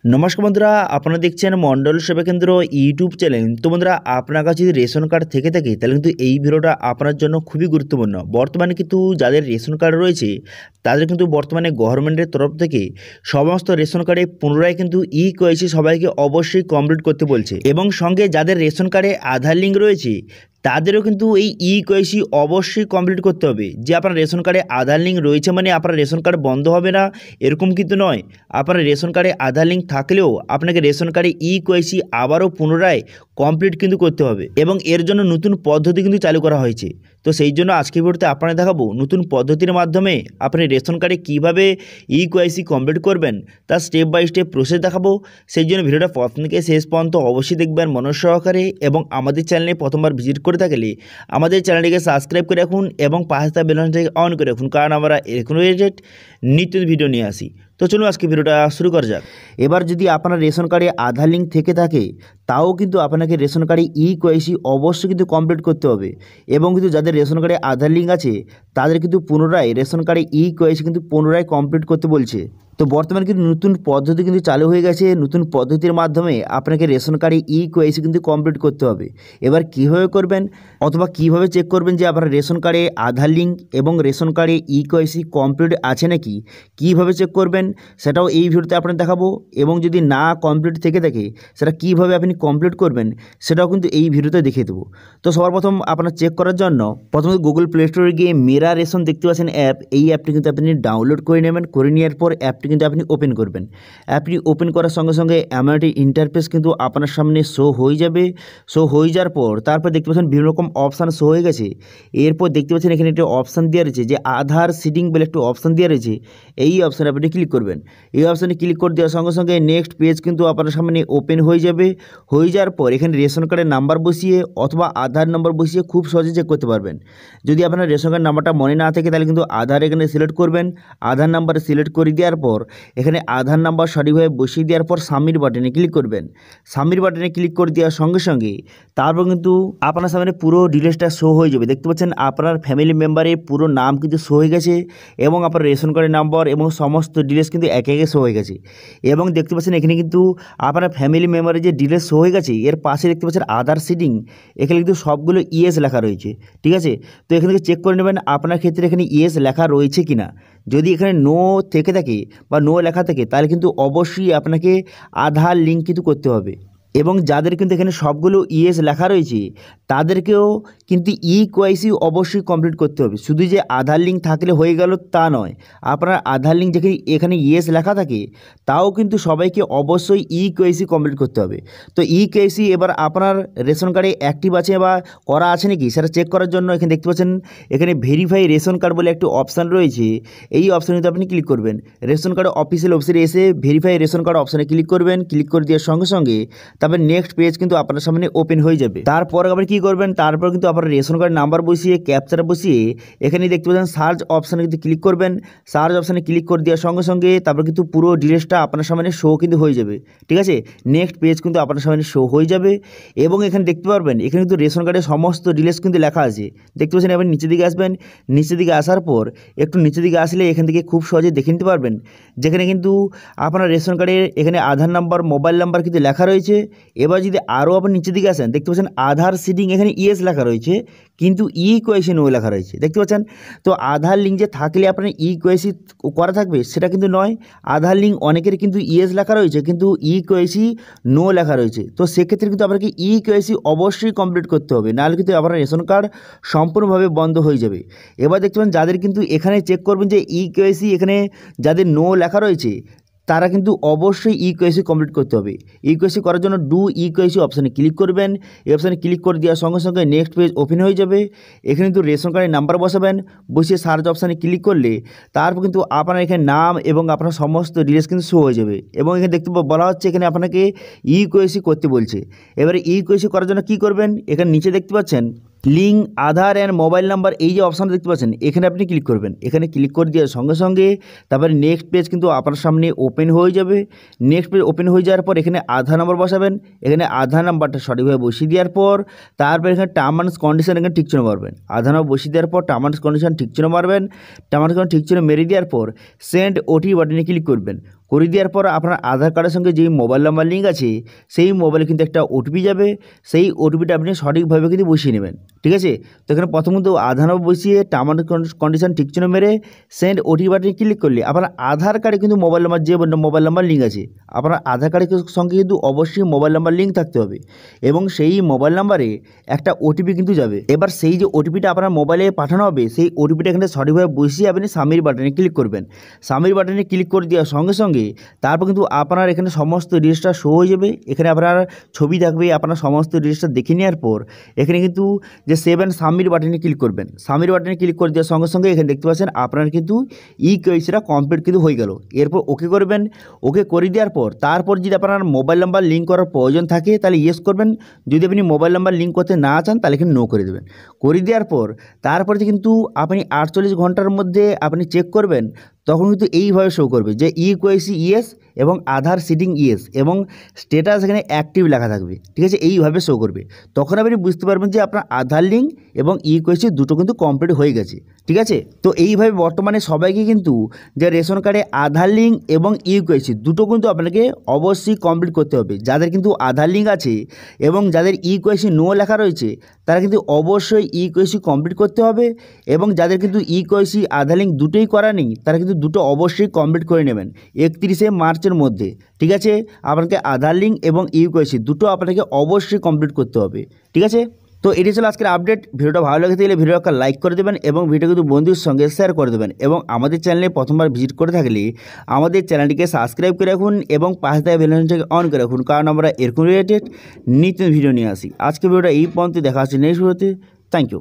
নমস্কার বন্ধুরা, আপনারা দেখছেন মণ্ডল সেবা কেন্দ্র ইউটিউব চ্যানেল। তো বন্ধুরা, আপনার কাছে যদি রেশন কার্ড থেকে থাকে তাহলে কিন্তু এই ভিডিওটা আপনার জন্য খুবই গুরুত্বপূর্ণ। বর্তমানে কিন্তু যাদের রেশন কার্ড রয়েছে তাদের কিন্তু বর্তমানে গভর্নমেন্টের তরফ থেকে সমস্ত রেশন কার্ডে পুনরায় কিন্তু কেওয়াইসি সবাইকে অবশ্যই কমপ্লিট করতে বলছে, এবং সঙ্গে যাদের রেশন কার্ডে আধার লিঙ্ক রয়েছে তাদেরও কিন্তু এই কেওয়াইসি অবশ্যই কমপ্লিট করতে হবে। যে আপনার রেশন কার্ডে আধার লিঙ্ক রয়েছে মানে আপনার রেশন কার্ড বন্ধ হবে না এরকম কিন্তু নয়। আপনার রেশন কার্ডে আধার লিঙ্ক থাকলেও আপনাকে রেশন কার্ডে কেওয়াইসি আবারও পুনরায় কমপ্লিট কিন্তু করতে হবে, এবং এর জন্য নতুন পদ্ধতি কিন্তু চালু করা হয়েছে। তো সেই জন্য আজকের ভিডিওতে আপনারা দেখাবো নতুন পদ্ধতির মাধ্যমে আপনি রেশন কার্ডে কীভাবে কেওয়াইসি কমপ্লিট করবেন তার স্টেপ বাই স্টেপ প্রসেস দেখাবো। সেই জন্য ভিডিওটা প্রথম থেকে শেষ পর্যন্ত অবশ্যই দেখবেন মনোযোগ সহকারে, এবং আমাদের চ্যানেলে প্রথমবার ভিজিট করে থাকলে আমাদের চ্যানেলটিকে সাবস্ক্রাইব করে রাখুন এবং পাশে থাকা বেল আইকনটিকে অন করে রাখুন, কারণ আমরা এরকম রিলেটেড নিত্য ভিডিও নিয়ে আসি। তো চলুন আজকে ভিডিওটা শুরু করা যাক। এবার যদি আপনার রেশন কার্ডে আধার লিঙ্ক থেকে থাকে তাও কিন্তু আপনাকে রেশন কার্ডে কেওয়াইসি অবশ্যই কিন্তু কমপ্লিট করতে হবে, এবং কিন্তু যাদের রেশন কার্ডে আধার লিঙ্ক আছে তাদের কিন্তু পুনরায় রেশন কার্ডে কেওয়াইসি কিন্তু পুনরায় কমপ্লিট করতে বলছে। তো বর্তমানে কিন্তু নতুন পদ্ধতি কিন্তু চালু হয়ে গেছে। নতুন পদ্ধতির মাধ্যমে আপনাকে রেশন কার্ডে কেওয়াইসি কিন্তু কমপ্লিট করতে হবে। এবার কীভাবে করবেন অথবা কীভাবে চেক করবেন যে আপনার রেশন কার্ডে আধার লিঙ্ক এবং রেশন কার্ডে কেওয়াইসি কমপ্লিট আছে নাকি, কীভাবে চেক করবেন সেটাও এই ভিডিওতে আপনাদের দেখাবো, এবং যদি না কমপ্লিট থেকে থাকে সেটা কীভাবে আপনি কমপ্লিট করবেন সেটাও কিন্তু এই ভিডিওতে দেখিয়ে দেবো। তো সবার প্রথম আপনার চেক করার জন্য প্রথমে গুগল প্লে স্টোরে গিয়ে মেরা রেশন দেখতে পাচ্ছেন অ্যাপ, এই অ্যাপটি কিন্তু আপনি ডাউনলোড করে নেবেন। করে নেওয়ার পর অ্যাপটি কিন্তু আপনি ওপেন করবেন। অ্যাপটি ওপেন করার সঙ্গে সঙ্গে এমন একটি ইন্টারফেস কিন্তু আপনার সামনে শো হয়ে যাবে। শো হয়ে যাওয়ার পর তারপর দেখতে পাচ্ছেন বিভিন্ন রকম অপশান শো হয়ে গেছে। এরপর দেখতে পাচ্ছেন এখানে একটি অপশান দেওয়া রয়েছে যে আধার সিডিং বলে একটি অপশান দেওয়া রয়েছে। এই অপশানে আপনি ক্লিক করবেন। এই অপশানে ক্লিক করে দেওয়ার সঙ্গে সঙ্গে নেক্সট পেজ কিন্তু আপনার সামনে ওপেন হয়ে যাবে। হয়ে যাওয়ার পর এখানে রেশন কার্ডের নাম্বার বসিয়ে অথবা আধার নাম্বার বসিয়ে খুব সহজে চেক করতে পারবেন। যদি আপনার রেশন কার্ড নাম্বারটা মনে না থাকে তাহলে কিন্তু আধার এখানে সিলেক্ট করবেন। আধার নাম্বার সিলেক্ট করে দেওয়ার পর এখানে আধার নাম্বার সঠিকভাবে বসিয়ে দেওয়ার পর সাবমিট বাটনে ক্লিক করবেন। সাবমিট বাটনে ক্লিক করে দেওয়ার সঙ্গে সঙ্গে তারপর কিন্তু আপনার সামনে পুরো ডিটেলসটা শো হয়ে যাবে। দেখতে পাচ্ছেন আপনার ফ্যামিলি মেম্বারের পুরো নাম কিন্তু শো হয়ে গেছে, এবং আপনার রেশন কার্ডের নাম্বার এবং সমস্ত ডিটেলস কিন্তু একে একে শো হয়ে গেছে। এবং দেখতে পাচ্ছেন এখানে কিন্তু আপনার ফ্যামিলি মেম্বারের যে ডিটেলস শো হয়ে গেছে এর পাশে দেখতে পাচ্ছেন আধার সিডিং, এখানে কিন্তু সবগুলো ইয়েস লেখা রয়েছে। ঠিক আছে, তো এখান থেকে চেক করে নেবেন আপনার ক্ষেত্রে এখানে ইয়েস লেখা রয়েছে কিনা। যদি এখানে নো থেকে থাকে বা নো লেখা থাকে তাহলে কিন্তু অবশ্যই আপনাকে আধার লিঙ্ক কিন্তু করতে হবে, এবং যাদের কিন্তু এখানে সবগুলো ইয়েস লেখা রয়েছে তাদেরকেও কিন্তু কেওয়াইসি অবশ্যই কমপ্লিট করতে হবে। শুধু যে আধার লিঙ্ক থাকলে হয়ে গেল তা নয়, আপনার আধার লিঙ্ক যেখানে এখানে ইয়েস লেখা থাকে তাও কিন্তু সবাইকে অবশ্যই কেওয়াইসি কমপ্লিট করতে হবে। তো কেওয়াইসি এবার আপনার রেশন কার্ডে অ্যাক্টিভ আছে বা করা আছে নাকি সেটা চেক করার জন্য এখানে দেখতে পাচ্ছেন এখানে ভেরিফাই রেশন কার্ড বলে একটি অপশান রয়েছে। এই অপশানে আপনি ক্লিক করবেন। রেশন কার্ড অফিসিয়াল ওয়েবসাইটে এসে ভেরিফাই রেশন কার্ড অপশানে ক্লিক করবেন। ক্লিক করে দেওয়ার সঙ্গে সঙ্গে তারপর নেক্সট পেজ কিন্তু আপনার সামনে ওপেন হয়ে যাবে। তারপর আপনি কী করবেন, তারপর কিন্তু আপনার রেশন কার্ড নাম্বার বসিয়ে ক্যাপচার বসিয়ে এখানে দেখতে পাচ্ছেন সার্চ অপশানে কিন্তু ক্লিক করবেন। সার্চ অপশানে ক্লিক করে দেওয়ার সঙ্গে সঙ্গে তারপর কিন্তু পুরো ডিটেলসটা আপনার সামনে শো কিন্তু হয়ে যাবে। ঠিক আছে, নেক্সট পেজ কিন্তু আপনার সামনে শো হয়ে যাবে, এবং এখানে দেখতে পারবেন এখানে কিন্তু রেশন কার্ডের সমস্ত ডিটেলস কিন্তু লেখা আছে। দেখতে পাচ্ছেন আপনি নিচের দিকে আসবেন। নিচের দিকে আসার পর একটু নিচের দিকে আসলে এখান থেকে খুব সহজে দেখে নিতে পারবেন যেখানে কিন্তু আপনার রেশন কার্ডের এখানে আধার নাম্বার মোবাইল নাম্বার কিন্তু লেখা রয়েছে। এবার যদি আরও আপনি নিচের দিকে আসেন দেখতে পাচ্ছেন আধার সিডিং এখানে ইয়েস লেখা রয়েছে, কিন্তু কেওয়াইসি নো লেখা রয়েছে। দেখতে পাচ্ছেন, তো আধার লিঙ্ক যে থাকলে আপনার কেওয়াইসি করা থাকবে সেটা কিন্তু নয়। আধার লিঙ্ক অনেকের কিন্তু ইয়েস লেখা রয়েছে কিন্তু কেওয়াইসি নো লেখা রয়েছে। তো সেক্ষেত্রে কিন্তু আপনাকে কেওয়াইসি অবশ্যই কমপ্লিট করতে হবে, নাহলে কিন্তু আপনার রেশন কার্ড সম্পূর্ণভাবে বন্ধ হয়ে যাবে। এবার দেখতে পাচ্ছেন যাদের কিন্তু এখানে চেক করবেন যে কেওয়াইসি এখানে যাদের নো লেখা রয়েছে তারা কিন্তু অবশ্যই কেওয়াইসি কমপ্লিট করতে হবে। কেওয়াইসি করার জন্য ডু কেওয়াইসি অপশানে ক্লিক করবেন। এই অপশানে ক্লিক করে দেওয়ার সঙ্গে সঙ্গে নেক্সট পেজ ওপেন হয়ে যাবে। এখানে কিন্তু রেশন কার্ডের নাম্বার বসাবেন, বসিয়ে সার্চ অপশানে ক্লিক করলে তারপর কিন্তু আপনার এখানে নাম এবং আপনার সমস্ত ডিটেলস কিন্তু শো হয়ে যাবে, এবং এখানে দেখতে বলা হচ্ছে এখানে আপনাকে কেওয়াইসি করতে বলছে। এবারে কেওয়াইসি করার জন্য কী করবেন, এখানে নিচে দেখতে পাচ্ছেন link Aadhaar and mobile number, এই যে অপশানটা দেখতে পাচ্ছেন এখানে আপনি ক্লিক করবেন। এখানে ক্লিক করে দেওয়ার সঙ্গে সঙ্গে তারপরে নেক্সট পেজ কিন্তু আপনার সামনে ওপেন হয়ে যাবে। নেক্সট পেজ ওপেন হয়ে যাওয়ার পর এখানে আধার নাম্বার বসাবেন। এখানে আধার নাম্বারটা সঠিকভাবে বসিয়ে দেওয়ার পর তারপর এখানে টার্ম অ্যান্ড কন্ডিশন এখানে ঠিক চিহ্ন মারবেন। আধার নাম্বার বসিয়ে দেওয়ার পর টার্ম অ্যান্ড কন্ডিশন ঠিক চিহ্ন মারবেন। টার্ম অ্যান্ড কন্ডিশন ঠিক চিহ্ন মেরে দেওয়ার পর সেন্ড ওটিপি বাটনে ক্লিক করবেন। করে দেওয়ার পর আপনার আধার কার্ডের সঙ্গে যেই মোবাইল নাম্বার লিঙ্ক আছে সেই মোবাইলে কিন্তু একটা ওটিপি যাবে, সেই ওটিপিটা আপনি সঠিকভাবে কিন্তু বসিয়ে নেবেন। ঠিক আছে, তো এখানে প্রথমত আধার নম্বর বসিয়ে টার্ম অ্যান্ড কন্ডিশন ঠিক চিহ্ন মেরে সেন্ড ওটিপি বাটনে ক্লিক করলে আপনার আধার কার্ডে কিন্তু মোবাইল নাম্বার যে মোবাইল নাম্বার লিঙ্ক আছে, আপনার আধার কার্ডের সঙ্গে কিন্তু অবশ্যই মোবাইল নাম্বার লিঙ্ক থাকতে হবে এবং সেই মোবাইল নাম্বারে একটা ওটিপি কিন্তু যাবে। এবার সেই যে ওটিপিটা আপনার মোবাইলে পাঠানো হবে সেই ওটিপিটা এখানে সঠিকভাবে বসিয়ে আপনি সাবমিট বাটনে ক্লিক করবেন। সাবমিট বাটনে ক্লিক করে দেওয়ার সঙ্গে সঙ্গে তারপর কিন্তু আপনার এখানে সমস্ত রেজিস্টার শো হয়ে যাবে। এখানে আপনার ছবি থাকবে, আপনার সমস্ত রেজিস্টার দেখে নেওয়ার পর এখানে কিন্তু যে সেভ অ্যান্ড সাবমিট বাটনে ক্লিক করবেন। সাবমিট বাটনে ক্লিক করে দেওয়ার সঙ্গে সঙ্গে এখানে দেখতে পাচ্ছেন আপনার কিন্তু ইকেওয়াইসিটা কমপ্লিট কিন্তু হয়ে গেল। এরপর ওকে করবেন। ওকে করে দেওয়ার পর তারপর যদি আপনার মোবাইল নাম্বার লিঙ্ক করার প্রয়োজন থাকে তাহলে ইয়েস করবেন, যদি আপনি মোবাইল নাম্বার লিঙ্ক করতে না চান তাহলে এখানে নো করে দেবেন। করে দেওয়ার পর তারপরে কিন্তু আপনি 48 ঘন্টার মধ্যে আপনি চেক করবেন, তখন কিন্তু এইভাবে শো করবে যে ইকেওয়াইসি ইয়েস এবং আধার সিটিং ইয়েস এবং স্ট্যাটাস এখানে অ্যাক্টিভ লেখা থাকবে। ঠিক আছে, এইভাবে শো করবে। তখন আপনি বুঝতে পারবেন যে আপনার আধার লিঙ্ক এবং ইকেওয়াইসি দুটো কিন্তু কমপ্লিট হয়ে গেছে। ঠিক আছে, তো এইভাবে বর্তমানে সবাইকে কিন্তু যে রেশন কার্ডে আধার লিঙ্ক এবং ইকেওয়াইসি দুটো কিন্তু আপনাকে অবশ্যই কমপ্লিট করতে হবে। যাদের কিন্তু আধার লিঙ্ক আছে এবং যাদের ইকেওয়াইসি নো লেখা রয়েছে তারা কিন্তু অবশ্যই ইকেওয়াইসি কমপ্লিট করতে হবে এবং যাদের কিন্তু ইকেওয়াইসি আধার লিঙ্ক দুটোই করা নেই তারা কিন্তু দুটো অবশ্যই কমপ্লিট করে নেবেন 31শে মার্চের মধ্যে। ঠিক আছে, আপনাকে আধার লিঙ্ক এবং ইকেওয়াইসি দুটো আপনাকে অবশ্যই কমপ্লিট করতে হবে। ঠিক আছে, তো এটি ছিল আজকের আপডেট। ভিডিওটা ভালো লাগে থাকলে ভিডিও একটা লাইক করে দেবেন এবং ভিডিও কিন্তু বন্ধুদের সঙ্গে শেয়ার করে দেবেন এবং আমাদের চ্যানেলে প্রথমবার ভিজিট করে থাকলে আমাদের চ্যানেলটিকে সাবস্ক্রাইব করে রাখুন এবং পাশে থাকা বেল আইকনটাকে অন করে রাখুন, কারণ আমরা এরকম রিলেটেড নিত্য ভিডিও নিয়ে আসি। আজকে ভিডিওটা এই পর্যন্ত, দেখা হচ্ছে নেক্সট ভিডিওতে। Thank you.